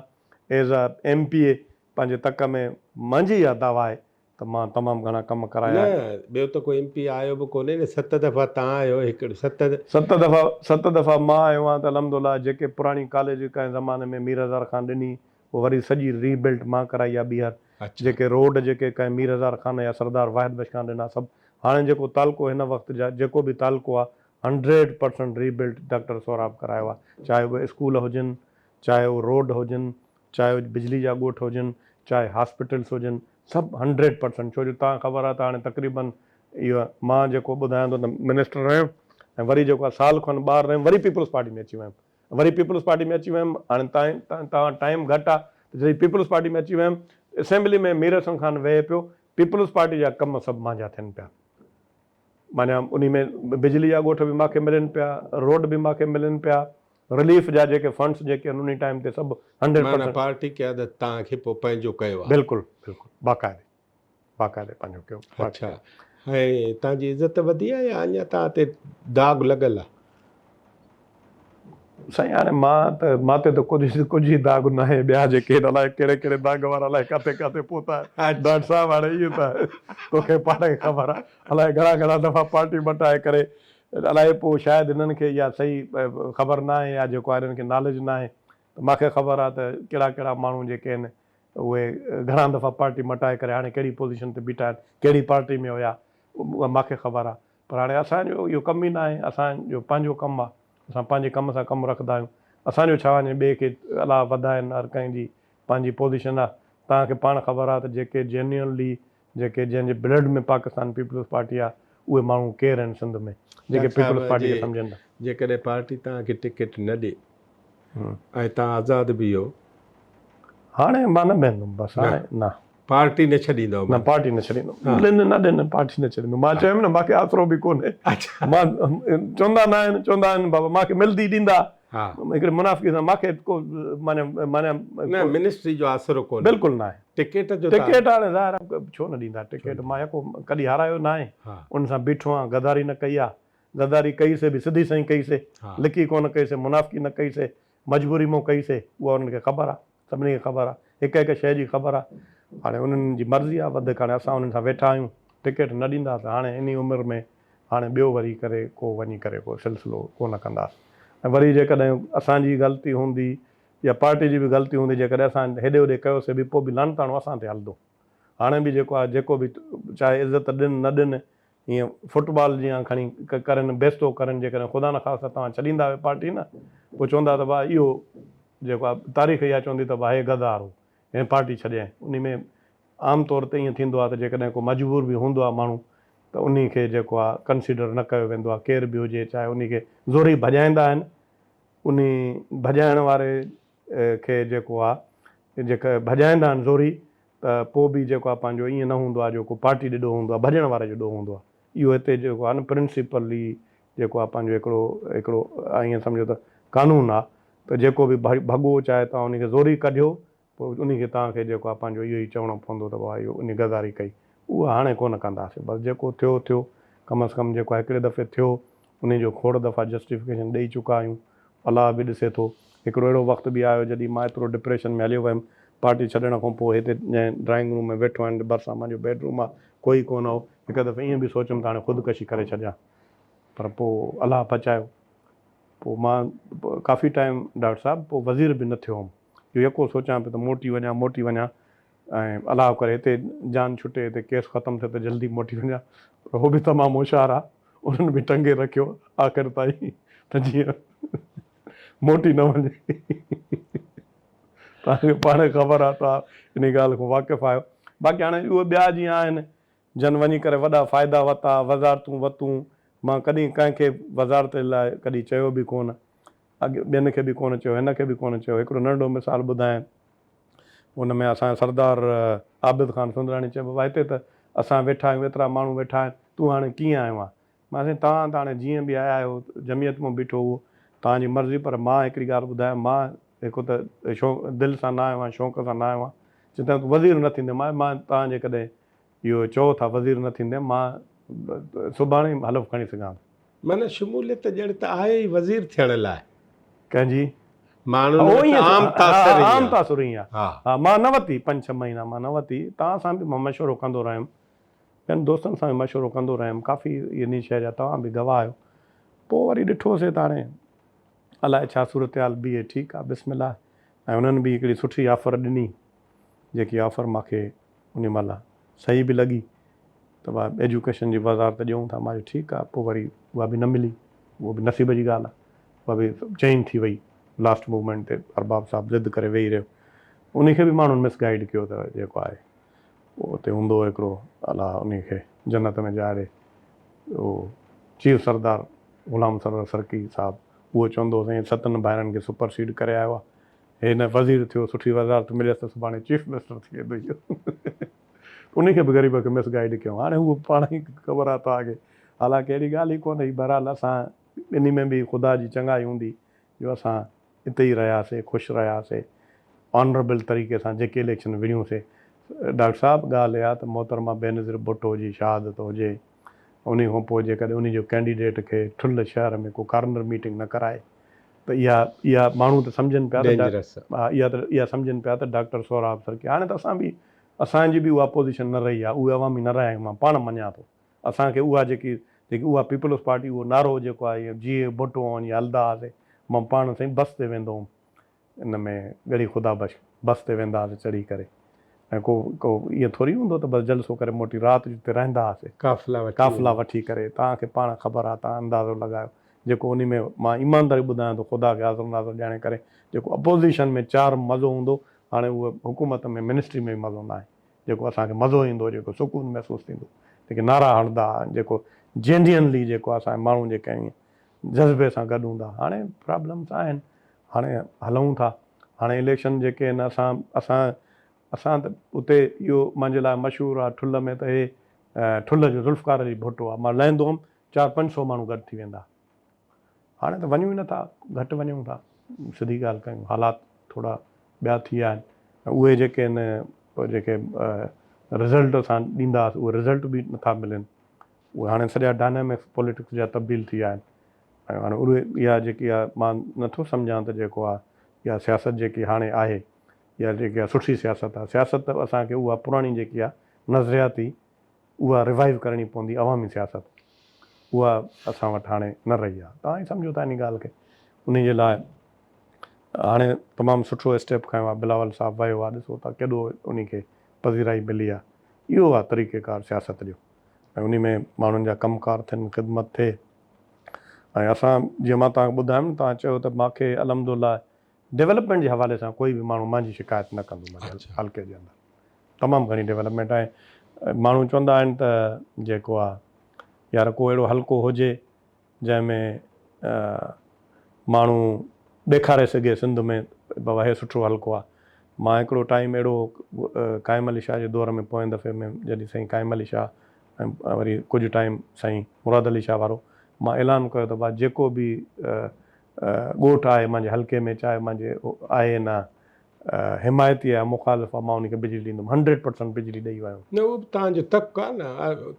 एज़ अ MPA पंहिंजे तक में मुंहिंजी इहा दावा आहे त मां तमामु घणा कम न कराया आहिनि। ॿियो त कोई MP आयो बि कोन्हे न, 7 दफ़ा तव्हां आयो, हिकिड़ो 7 दफ़ा मां आयो आहियां त अलहमदुलिल्लाह जेके पुराणी कॉलेज कंहिं ज़माने में मीर हज़ार ख़ान ॾिनी उहो वरी सॼी रीबिल्ट मां कराई आहे ॿीहर। अच्छा जेके रोड जेके कंहिं मीर हज़ार ख़ान या सरदार वाहिद बख्श ख़ान ॾिना सभु हाणे जेको तालुको हिन वक़्त जा जेको बि तालुको आहे 100% रीबिल्ट डॉक्टर सोराब करायो आहे। चाहे उहे स्कूल हुजनि, चाहे उहे रोड हुजनि, चाहे उहे बिजली जा ॻोठ हुजनि, चाहे हॉस्पिटल्स हुजनि, सभु 100%। छो जो तव्हां ख़बर आहे त हाणे तक़रीबन इहो मां जेको ॿुधायां थो त मिनिस्टर रहियुमि ऐं वरी जेको आहे साल खनि ॿाहिरि रहियुमि, वरी पीपल्स पार्टी में अची वियुमि, वरी पीपल्स पार्टी में अची वियुमि। हाणे तव्हां टाइम घटि आहे त जॾहिं पीपल्स पार्टी में अची वियुमि, असेंबली में मीर हसन ख़ान वेहे पियो, पीपल्स पार्टी जा कम सभु मुंहिंजा थियनि पिया। माना उन में बिजली जा ॻोठ बि मूंखे मिलनि पिया, रोड बि मूंखे मिलनि पिया, रिलीफ जा जेके फंड्स जेके आहिनि उन टाइम ते सभु 100%। पार्टी क़यादत तव्हांखे पोइ पंहिंजो कयो आहे। बिल्कुलु बिल्कुलु बाक़ाइदे पंहिंजो कयो। अच्छा, ऐं तव्हांजी इज़त वधी आहे या अञा तव्हां ते दाग़ लॻल आहे? साईं हाणे मां ते त कुझु ई दाग़ न आहे। ॿिया जेके अलाए कहिड़े कहिड़े दाग़ वारा अलाए किथे किथे पहुता आहिनि। डॉक्टर साहिबु हाणे इहो त तोखे पाण खे ख़बर आहे, अलाए घणा दफ़ा पार्टी मटाए करे अलाए पोइ शायदि हिननि खे इहा सही ख़बर न आहे या जेको आहे हिननि खे नॉलेज न आहे। त मूंखे ख़बर आहे त कहिड़ा कहिड़ा माण्हू जेके आहिनि उहे घणा दफ़ा पार्टी मटाए करे हाणे कहिड़ी पोज़ीशन ते बीठा आहिनि, कहिड़ी पार्टी में हुया, उहा मूंखे ख़बर आहे। पर हाणे असांजो इहो कमु ई न आहे, असांजो पंहिंजो कमु आहे, असां पंहिंजे कम सां कमु रखंदा आहियूं। असांजो छा वञे ॿिए खे अलाह वधाइनि, हर कंहिंजी पंहिंजी पोज़ीशन आहे। तव्हांखे पाण ख़बर आहे त जेके जेन्युअनली जेके जंहिंजे ब्लड में पाकिस्तान पीपल्स पार्टी आहे उहे माण्हू केरु आहिनि सिंध में जेके पीपल्स पार्टी खे सम्झनि था। जेकॾहिं पार्टी तव्हांखे टिकट न ॾे ऐं तव्हां आज़ादु बि हो, हाणे मां न वेंदुमि बसि। हाणे न पार्टी न छॾींदव? न पार्टी न छॾींदुमि, न ॾिन पार्टी न छॾींदुमि। मां चयुमि न मूंखे आसिरो बि कोन्हे। मां चवंदा आहिनि बाबा मूंखे मिलंदी ॾींदा, हिकिड़े मुनाफ़िक़े सां मूंखे को माना मिनिस्ट्री जो आसिरो कोन्हे। बिल्कुलु न आहे। टिकट हाणे ज़ाहिर आहे छो न ॾींदा टिकट। मां यको कॾहिं हारायो न आहे, उन सां बीठो आहियां, गद्दारी न कई आहे। गद्दारी कईसीं बि सिधी सही कईसीं, लिकी कोन कईसीं, मुनाफ़िक़ी न कईसीं, मजबूरी मां कईसीं। उहा उन्हनि खे ख़बर आहे, सभिनी खे ख़बर आहे, हिकु हिकु शइ जी ख़बर आहे। हाणे उन्हनि जी मर्ज़ी आहे, वधीक हाणे असां उन्हनि सां वेठा आहियूं। टिकट न ॾींदा त हाणे इन उमिरि में हाणे ॿियो वरी करे को वञी करे को सिलसिलो कोन कंदासीं। ऐं वरी जेकॾहिं असांजी ग़लती हूंदी या पार्टी जी बि ग़लती हूंदी, जेकॾहिं असां हेॾे होॾे कयोसीं बि पोइ बि लानताणो असां ते हलंदो। हाणे बि जेको आहे जेको बि चाहे इज़त ॾियनि न ॾियनि, हीअं फुटबॉल जीअं खणी करनि, बेस्तो करनि। जेकॾहिं ख़ुदा न ख़ास्ता तव्हां छॾींदा आहियो पार्टी न, पोइ चवंदा त भाउ इहो जेको आहे तारीख़ इहा चवंदी त भाउ हे गद्दार हो, हिन पार्टी छॾियईं। उन में आम तौर ते ईअं थींदो आहे त जेकॾहिं को मजबूर बि हूंदो आहे माण्हू त उन खे जेको आहे कंसीडर न कयो वेंदो आहे, केर बि हुजे, चाहे उन खे ज़ोरी भॼाईंदा आहिनि। उन भॼाइण वारे खे जेको आहे जेका भॼाईंदा आहिनि ज़ोरी, त पोइ बि जेको आहे पंहिंजो ईअं न हूंदो आहे जेको पार्टी ॾिढो हूंदो आहे, भॼण वारे जो ॾोह हूंदो आहे। इहो हिते जेको आहे न प्रिंसिपली जेको आहे पंहिंजो हिकिड़ो ईअं सम्झो त कानून आहे त जेको बि भॻो चाहे तव्हां उनखे ज़ोरी कढियो, पोइ उनखे तव्हांखे जेको आहे पंहिंजो इहो ई चवणो पवंदो त भाउ इहो उन गद्दारी कई। उहा हाणे कोन कंदासीं। बसि जेको थियो थियो, कम अज़ कम जेको आहे हिकिड़े दफ़े थियो, उनजो खोड़ दफ़ा जस्टिफिकेशन ॾेई चुका आहियूं। अलाह बि ॾिसे थो। हिकिड़ो अहिड़ो वक़्तु बि आयो जॾहिं मां एतिरो डिप्रेशन में हलियो वियुमि पार्टी छॾण खां पोइ। हिते ड्राइंग रूम में वेठो आहिनि, भरिसां मुंहिंजो बेडरूम आहे, कोई कोन हो। हिकु दफ़े ईअं बि सोचियुमि त हाणे ख़ुदकशी करे छॾियां, पर पोइ अलाह बचायो। पोइ मां काफ़ी टाइम डॉक्टर साहिबु पोइ वज़ीर बि न थियो हुउमि। इहो यको सोचां पियो त मोटी वञा ऐं अलाह करे हिते जान छुटे, हिते केस ख़तमु थिए त जल्दी मोटी वञा। पर उहो बि तमामु होशियारु आहे, उन्हनि बि टंगे रखियो आख़िर ताईं त जीअं मोटी न वञे। तव्हांखे पाण ख़बर आहे, तव्हां इन ॻाल्हि खां वाक़ुफ़ु आहियो। बाक़ी हाणे उहे ॿिया जीअं आहिनि जन वञी करे वॾा फ़ाइदा वरिता, वज़ारतूं वरितूं। मां कॾहिं कंहिंखे वज़ारत लाइ कॾहिं चयो बि कोन, अॻे ॿियनि खे बि कोन चयो, हिन खे बि कोन चयो। हिकिड़ो नंढो मिसाल ॿुधायां, उन में असांजा सरदार आबिद ख़ान सुंदराणी चयो बाबा हिते त असां वेठा आहियूं एतिरा माण्हू वेठा आहिनि तूं हाणे कीअं आयो आहे मां चई तव्हां त हाणे जीअं बि आया आहियो जमियत मां बीठो उहो तव्हांजी मर्ज़ी पर मां हिकिड़ी ॻाल्हि ॿुधायां मां हिकु त दिलि सां न आयो आहियां शौक़ु सां न आयो आहियां चवंदा तूं वज़ीर न थींदे मां तव्हां जेकॾहिं इहो चओ था वज़ीर न थींदे मां सुभाणे हलफ़ खणी सघां माना शमूलियत ॼण त आहे ई वज़ीर थियण लाइ कंहिंजी माण्हुनि आम आम तासुर ईअं हा हा मां न वरिती 5-6 महीना मां न वरिती तव्हां सां बि मां मशवरो कंदो रहियुमि ॿियनि दोस्तनि सां बि मशवरो कंदो रहियुमि काफ़ी इन शइ जा तव्हां बि गवाह आहियो पोइ वरी ॾिठोसीं त हाणे अलाए छा सूरत हाल बीहे ठीकु आहे बिस्मिल्लाह ऐं उन्हनि बि हिकिड़ी सुठी ऑफर ॾिनी जेकी ऑफर मूंखे उन महिल सही बि लॻी त भाई एजुकेशन जी वज़ारत ॾियूं था मां ठीकु आहे पोइ वरी उहा बि न मिली उहो बि नसीब जी ॻाल्हि आहे उहा बि चेंज थी वई लास्ट मूवमेंट ते अरबाब साहिबु ज़िद करे वेही रहियो उनखे बि माण्हुनि मिसगाइड कयो त जेको आहे उहो उते हूंदो हिकिड़ो अलाह उनखे जन्नत में ॼाणे उहो चीफ सरदार ग़ुलाम सरवर सरकी साहिबु उहो चवंदो हो साईं 7 भाइरनि खे सुपरसीड करे आयो आहे हिन वज़ीर थियो सुठी वज़ारत मिलियसि त सुभाणे चीफ मिनिस्टर थी वेंदो इहो उनखे बि ग़रीब खे मिसगाइड कयो हाणे उहो पाण ई ख़बर आहे तव्हांखे हालांकि अहिड़ी ॻाल्हि ई कोन्हे बहरहाल असां इन में बि ख़ुदा जी चङाई हूंदी जो असां हिते ई रहियासीं ख़ुशि रहियासीं ऑनरेबल तरीक़े सां जेके इलेक्शन विड़ियूंसीं डॉक्टर साहिबु ॻाल्हि इहा त मोहतरमा बेनज़ीर भुट्टो जी शहादत हुजे उन खां पोइ जेकॾहिं उन जो कैंडिडेट खे ठुल शहर में को कार्नर मीटिंग न कराए त इहा माण्हू त सम्झनि पिया हा इहा सम्झनि पिया त डॉक्टर सोहराब सरकी हाणे त असांजी बि उहा पोज़ीशन न रही आहे उहे अवामी न रहिया आहियूं मां पाण मञा थो असांखे उहा जेकी उहा पीपल्स पार्टी उहो नारो जेको आहे जीअं भुट्टो वञी हलंदा हुआसीं मां पाण साईं बस ते वेंदो हुउमि इन में ॻड़ी ख़ुदा बस ते वेंदा हुआसीं चढ़ी करे ऐं को इहो थोरी हूंदो त बसि जलसो करे मोटी राति जिते रहंदा हुआसीं काफ़िला वठी करे तव्हांखे पाण ख़बर आहे तव्हां अंदाज़ो लॻायो जेको उन में मां ईमानदारी ॿुधायां थो ख़ुदा खे हाज़ुर नाज़ुर ॼाणे करे जेको अपोज़िशन में 4 मज़ो हूंदो हाणे उहो हुकूमत में मिनिस्ट्री में मज़ो न आहे जेको असांखे मज़ो ईंदो जेको सुकून महसूसु थींदो जेके नारा हणंदा जेको जेन्युइनली जेको असांजे माण्हू जेके आहिनि जज़्बे सां गॾु हूंदा हाणे प्रॉब्लम्स आहिनि हाणे हलूं था हाणे इलेक्शन जेके आहिनि असां त उते इहो मुंहिंजे लाइ मशहूरु आहे ठुल में त हे ठुल जो ज़ुल्फ़कार अली भुट्टो आहे मां लहंदो हुउमि 400-500 माण्हू गॾु थी वेंदा हाणे त वञूं ई नथा घटि वञूं था सिधी ॻाल्हि कयूं हालात थोरा ॿिया थी विया आहिनि उहे जेके आहिनि जेके रिज़ल्ट असां ॾींदासीं उहे रिज़ल्ट बि नथा मिलनि उहे हाणे सॼा डायनामिक्स पॉलिटिक्स जा तब्दील थी विया आहिनि ऐं हाणे उहे इहा जेकी आहे मां नथो सम्झां त जेको आहे इहा सियासत जेकी हाणे आहे इहा जेकी आहे सुठी सियासत आहे सियासत असांखे उहा पुराणी जेकी आहे नज़रियाती उहा रिवाइव करणी पवंदी अवामी सियासत उहा असां वटि हाणे न रही आहे तव्हां ई सम्झो था इन ॻाल्हि खे उन जे लाइ हाणे तमामु सुठो स्टेप खयों आहे बिलावल साहिबु वियो आहे ॾिसो था केॾो उनखे पज़ीराई मिली आहे इहो आहे तरीक़ेकार सियासत जो ऐं उन में माण्हुनि जा कमकार थियनि ख़िदमत थिए ऐं असां जीअं मां तव्हांखे ॿुधायुमि तव्हां चयो त मूंखे अलहमदुलिल्लाह डेवलपमेंट जे हवाले सां कोई बि माण्हू मुंहिंजी शिकायत न कंदो मुंहिंजे हल्के जे अंदरि तमामु घणी डेवलपमेंट आहे माण्हू चवंदा आहिनि त जेको आहे यार को अहिड़ो हल्को हुजे जंहिंमें माण्हू ॾेखारे सघे सिंध में बाबा हे सुठो हल्को आहे मां हिकिड़ो टाइम अहिड़ो क़ाइम अली शाह जे दौर में पोएं दफ़े में जॾहिं साईं क़ाइम अली शाह ऐं वरी कुझु टाइम साईं मुराद अली शाह वारो मां ऐलान कयो त भाउ जेको बि ॻोठ आहे मुंहिंजे हल्के में चाहे मुंहिंजे आहे न हिमायती आहे मुखालिफ़ आहे मां उनखे बिजली ॾींदुमि 100% बिजली ॾेई वियो न उहो तव्हांजो तक आहे न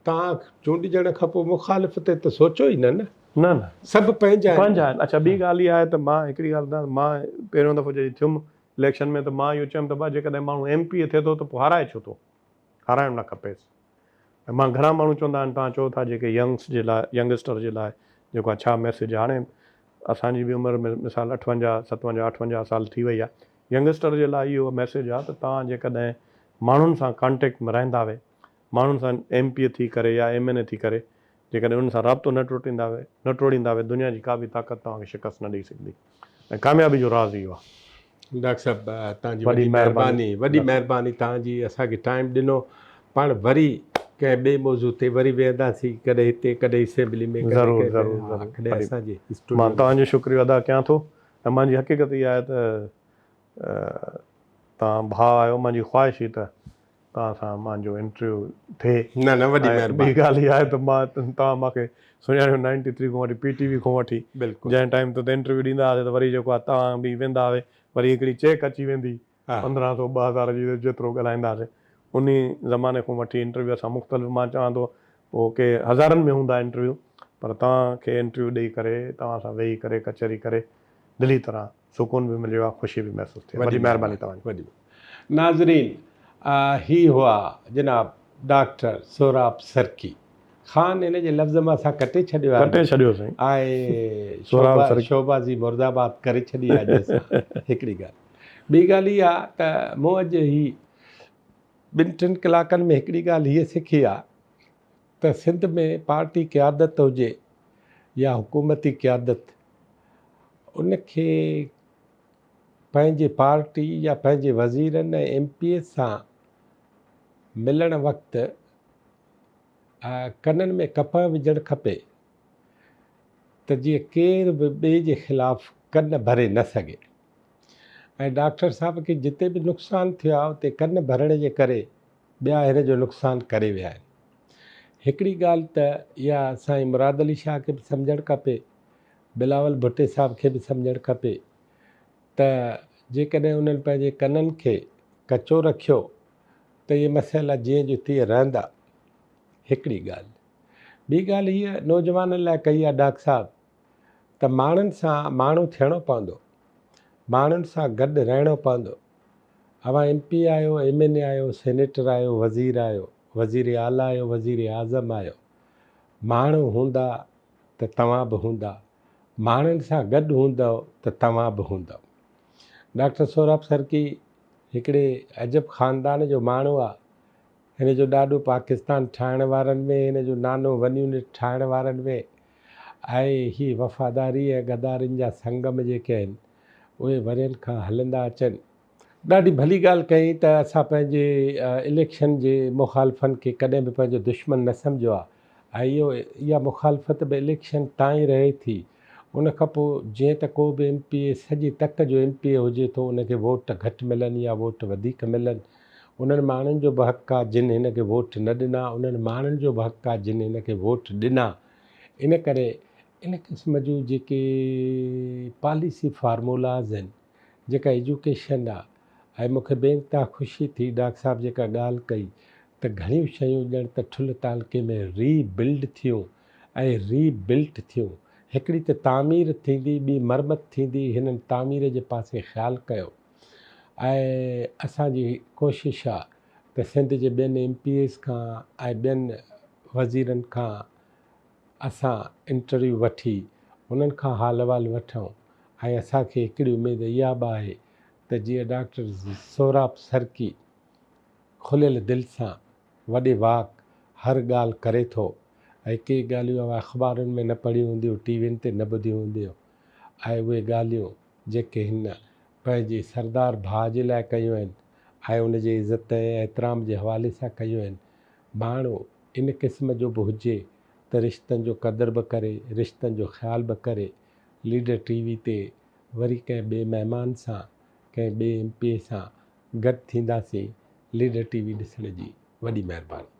तव्हां चूंडिजण खां पोइ मुखालिफ़ ते त सोचो ई न न सभु पंहिंजा आहिनि अच्छा ॿी ॻाल्हि इहा आहे त मां हिकिड़ी ॻाल्हि ॿुधायां मां पहिरियों दफ़ो जॾहिं थियुमि इलेक्शन में त मां इहो चयुमि त भाउ जेकॾहिं माण्हू MP थिए थो त पोइ हाराए छो थो हाराइणु न खपेसि ऐं मां घणा माण्हू चवंदा आहिनि तव्हां चओ था जेके यंगस्टर जे लाइ जेको आहे छा मैसेज हाणे असांजी बि उमिरि में मिसाल 58, 57, 58 साल थी वई आहे यंगस्टर जे लाइ इहो मैसेज आहे त तव्हां जेकॾहिं माण्हुनि सां कॉन्टेक्ट में रहंदा हुए माण्हुनि सां MP थी करे या MNA थी करे जेकॾहिं उन सां राब्तो न टोड़ींदा हुए दुनिया जी का बि ताक़त तव्हांखे शिकस्त न ॾेई सघंदी ऐं कामयाबी जो राज़ इहो आहे डॉक्टर साहिबु तव्हांजी वॾी महिरबानी तव्हांजी असांखे टाइम ॾिनो पाण वरी कंहिं ॿिए मौज़ू ते वरी वेहंदासीं कॾहिं हिते कॾहिं असेंबली में ज़रूरु मां तव्हांजो शुक्रिया अदा कयां थो ऐं मुंहिंजी हक़ीक़त इहा आहे त तव्हां भाउ आहियो, मुंहिंजी ख़्वाहिश हुई त तव्हां सां मुंहिंजो इंटरव्यू थिए। न वॾी ऐं महिरबानी। ॿी ॻाल्हि इहा आहे त मां तव्हां मूंखे सुञाणियो 93 खां वठी PTV खां वठी, बिल्कुलु। जंहिं टाइम ते इंटरव्यू ॾींदा हुआसीं त वरी जेको आहे तव्हां बि वेंदा हुआ, वरी हिकिड़ी चेक अची वेंदी हा 1500 2000 जी, जेतिरो ॻाल्हाईंदासीं उन ज़माने खां वठी इंटरव्यू असां मुख़्तलिफ़, मां चवां थो पोइ के हज़ारनि में हूंदा इंटरव्यू, पर तव्हांखे इंटरव्यू ॾेई करे तव्हां सां वेही करे कचहरी करे दिली तरह सुकून बि मिलियो आहे, ख़ुशी बि महसूसु थी। वॾी महिरबानी तव्हांजी। वॾी नाज़रीन, ही हुआ जनाब डॉक्टर सोहराब सरकी ख़ान, इन जे लफ़्ज़ मां असां कटे छॾियो आहे, कटे छॾियो साईं। ऐं सोहराब सरकी शोभाजी मुर्दाबाद करे छॾी आहे अॼु असां। हिकिड़ी ॻाल्हि, ॿी ॻाल्हि इहा त मूं अॼु ही 2-3 कलाकनि में हिकिड़ी ॻाल्हि हीअ सिखी आहे त सिंध में पार्टी क़यादत हुजे या हुकूमती क़यादत, उनखे पंहिंजे पार्टी या पंहिंजे वज़ीरनि ऐं MPA सां मिलण वक़्तु कननि में कपह विझणु खपे त जीअं केर बि ॿिए जे ख़िलाफ़ु कन भरे न सघे। ऐं डॉक्टर साहिब खे जिते बि नुक़सानु थियो आहे उते कन भरण जे करे ॿिया हिन जो नुक़सानु करे विया आहिनि। हिकिड़ी ॻाल्हि त इहा साईं मुराद अली शाह खे बि सम्झणु खपे, बिलावल भुट्टे साहिब खे बि सम्झणु खपे त जेकॾहिं उन्हनि पंहिंजे कननि खे कचो रखियो त इहे मसइला जीअं जो तीअं रहंदा। हिकिड़ी ॻाल्हि, ॿी ॻाल्हि हीअ नौजवाननि लाइ कई आहे डॉक्टर साहिब त माण्हुनि सां माण्हू थियणो पवंदो, माण्हुनि सां गॾु रहणो पवंदो। अवां MP आहियो, MNA आहियो, सेनेटर आहियो, वज़ीर आहियो, वज़ीर आला आहियो, वज़ीर आज़म आहियो, माण्हू हूंदा त तव्हां बि हूंदा, माण्हुनि सां गॾु हूंदव त तव्हां बि हूंदव। डॉक्टर सोहराब सरकी हिकिड़े अजब ख़ानदान जो माण्हू आहे। हिन जो ॾाढो पाकिस्तान ठाहिण वारनि में, हिन जो नानो वन यूनिट ठाहिण वारनि में ऐं ही वफ़ादारी ऐं गदारियुनि जा संगम जेके आहिनि उहे वरियनि खां हलंदा अचनि। ॾाढी भली ॻाल्हि कई त असां पंहिंजे इलेक्शन जे मुखालफ़नि खे कॾहिं बि पंहिंजो दुश्मन न सम्झो आहे, ऐं इहा मुखालफ़त बि इलेक्शन ताईं रहे थी। उन खां पोइ जीअं त को बि MPA सॼे तक जो MPA हुजे थो, उनखे वोट घटि मिलनि या वोट वधीक मिलनि, उन्हनि माण्हुनि जो बि हक़ु आहे जिन हिन खे वोट न ॾिना, उन्हनि माण्हुनि जो बि हक़ु आहे जिन हिन खे वोट ॾिना। इन करे इन क़िस्म जूं जेके पॉलिसी फार्मूलाज़ आहिनि, जेका एजुकेशन आहे, ऐं मूंखे बेइंतहा ख़ुशी थी डॉक्टर साहिब जेका ॻाल्हि कई त घणियूं शयूं ॼण त ठुल तालके में रीबिल्ड थियूं ऐं रीबिल्ट थियूं। हिकिड़ी त तामीर थींदी, ॿी मरमत थींदी। हिननि तामीर जे पासे ख़्यालु कयो ऐं असांजी कोशिशि आहे त सिंध जे ॿियनि MPAs खां ऐं ॿियनि वज़ीरनि खां असां इंटरव्यू वठी उन्हनि खां हाल अहिवाल वठूं। ऐं असांखे हिकिड़ी उमेदु इहा बि आहे त जीअं डॉक्टर सोहराब सरकी खुलियल दिलि सां वॾे वाक हर ॻाल्हि करे थो, ऐं के ॻाल्हियूं अख़बारुनि में न पढ़ियूं हूंदियूं, टीवियुनि ते न ॿुधियूं हूंदियूं, ऐं उहे ॻाल्हियूं जेके हिन पंहिंजे सरदार भाउ जे लाइ कयूं आहिनि ऐं उनजे इज़त ऐं एतिराम जे हवाले सां कयूं आहिनि। माण्हू इन क़िस्म जो बि हुजे त रिश्तनि जो क़दुरु बि करे, रिश्तनि जो ख़्यालु बि करे। लीडर TV ते वरी कंहिं ॿिए महिमान सां, कंहिं ॿिए MPA सां गॾु थींदासीं लीडर TV ॾिसण जी। वॾी महिरबानी।